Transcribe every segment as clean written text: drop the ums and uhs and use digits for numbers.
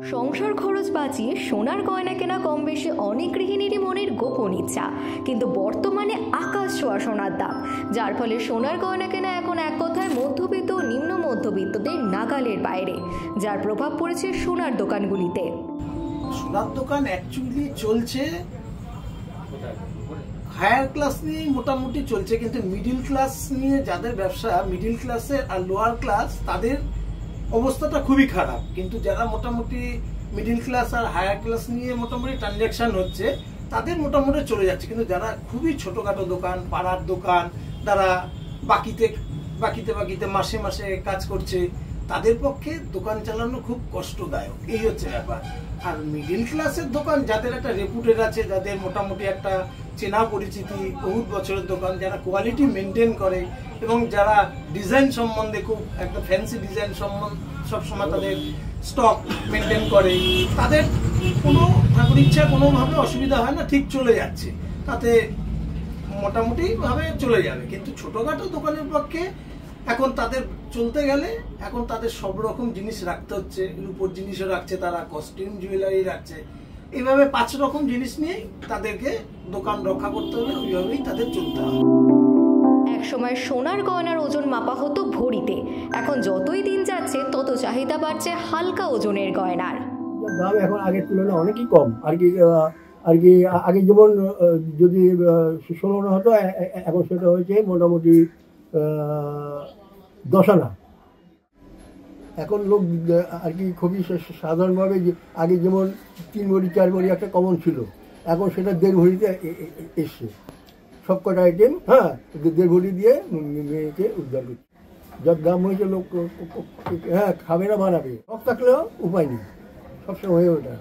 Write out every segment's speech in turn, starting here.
সংসার খরচ বাঁচিয়ে সোনার গয়না কেনা কম বেশি অনেক গৃহিণীরই মনের গোপন ইচ্ছা, কিন্তু বর্তমানে আকাশ ছোঁয়া সোনার দাম, যার ফলে সোনার গয়না কেনা এখন এক কথায় মধ্যবিত্ত ও নিম্ন মধ্যবিত্তদের নাগালের বাইরে, যার প্রভাব পড়েছে সোনার দোকানগুলিতে। সোনার দোকান অ্যাকচুয়ালি চলছে হায়ার ক্লাস নিয়ে মোটামুটি চলছে, কিন্তু মিডিল ক্লাস নিয়ে যাদের ব্যবসা, মিডিল ক্লাসের আর লোয়ার ক্লাস, তাদের অবস্থাটা খুবই খারাপ। কিন্তু যারা মোটামুটি মিডিল ক্লাস আর হায়ার ক্লাস নিয়ে মোটামুটি ট্রানজ্যাকশন হচ্ছে, তাদের মোটামুটি চলে যাচ্ছে। কিন্তু যারা খুবই ছোটখাটো দোকান, পাড়ার দোকান, তারা বাকিতে মাসে মাসে কাজ করছে, তাদের পক্ষে দোকান চালানো খুব কষ্টদায়ক। এই হচ্ছে ব্যাপার। আর মিডিল ক্লাসের দোকান, যাদের একটা রেপুটেড আছে, যাদের মোটামুটি একটা চেনা পরিচিতি, বহুত বছরের দোকান, যারা কোয়ালিটি মেনটেন করে এবং যারা ডিজাইন সম্বন্ধে খুব একটা ফ্যান্সি ডিজাইন সম্বন্ধে সবসময় তাদের স্টক মেনটেন করে, তাদের কোনো ঠাকুর ইচ্ছা কোনোভাবে অসুবিধা হয় না, ঠিক চলে যাচ্ছে, তাতে মোটামুটি ভাবে চলে যাবে। কিন্তু ছোটখাটো দোকানের পক্ষে এখন তাদের চলতে গেলে এখন তাদের সব রকম জিনিস রাখতে হচ্ছে, রূপোর জিনিসও রাখছে, তারা কস্টিউম জুয়েলারি রাখছে, এইভাবে 5 রকম জিনিস নিয়েই তাদেরকে দোকান রক্ষা করতে হলে ওইভাবেই তাদের চলতে হবে। এক সময় সোনার গয়নার ওজন মাপা হতো ভরিতে, এখন যতই দিন যাচ্ছে তত চাহিদা বাড়ছে হালকা ওজনের গয়নার। দাম এখন আগের তুলনায় অনেকই কম। আর কি আগে যেমন যদি 16 হতো, এখন সেটা হয়েছে মোটামুটি 10 আনা। এখন লোক আর কি খুবই সাধারণভাবে, আগে যেমন 3 ভরি 4 ভরি একটা কমন ছিল, এখন সেটা 1.5 ভরিতে এসছে সব কটা আইটেম। হ্যাঁ, 1.5 ভরি দিয়ে মেয়েকে উদ্ধার করছে। যার দাম হয়েছে লোক হ্যাঁ খাবে না, বানাবে, সব থাকলেও উপায় নেই, সবসময় হয়ে ওঠা।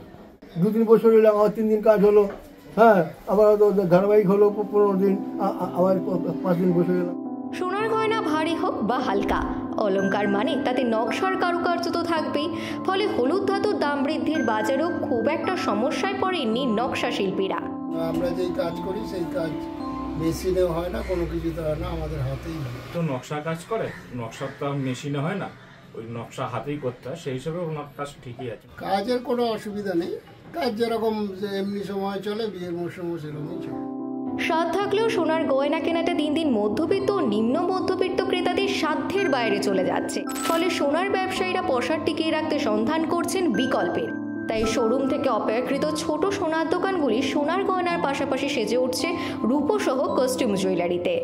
2-3 বছর হলে আমার 3 দিন কাজ হলো, হ্যাঁ আবার ধারাবাহিক হলো 15 দিন, আবার 5 দিন বসে গেলাম। সোনার গয়না ভারী হোক বা হালকা, অলংকার মানে তাতে নকশার কারুকার্য তো থাকবেই। ফলে হলুদ ধাতুর দাম বৃদ্ধির বাজারেও খুব একটা সমস্যায় পড়েননি নকশা শিল্পীরা। আমরা যেই কাজ করি সেই কাজ মেশিনে হয় না, কোনো কিছুতে হয় না, আমাদের হাতেই হয়। তো নকশা কাজ করে, নকশা তো মেশিনে হয় না, ওই নকশা হাতেই করতে হয়, সেই হিসাবে ওনার কাজ ঠিকই আছে। কাজের কোনো অসুবিধা নেই, কাজ যেরকম যে এমনি সময় চলে, বিয়ের মৌসুমও সেরকমই চলে। স্বাদ থাকলেও সোনার গয়না কেনাটা দিন দিন মধ্যবিত্ত ও নিম্ন মধ্যবিত্ত ক্রেতাদের সাধ্যের বাইরে চলে যাচ্ছে। ফলে সোনার ব্যবসায়ীরা পসার টিকিয়ে রাখতে সন্ধান করছেন বিকল্পের। তাই শোরুম থেকে অপেক্ষাকৃত ছোট সোনার দোকানগুলি সোনার গয়নার পাশাপাশি সেজে উঠছে রূপোসহ কস্টিউম জুয়েলারিতে।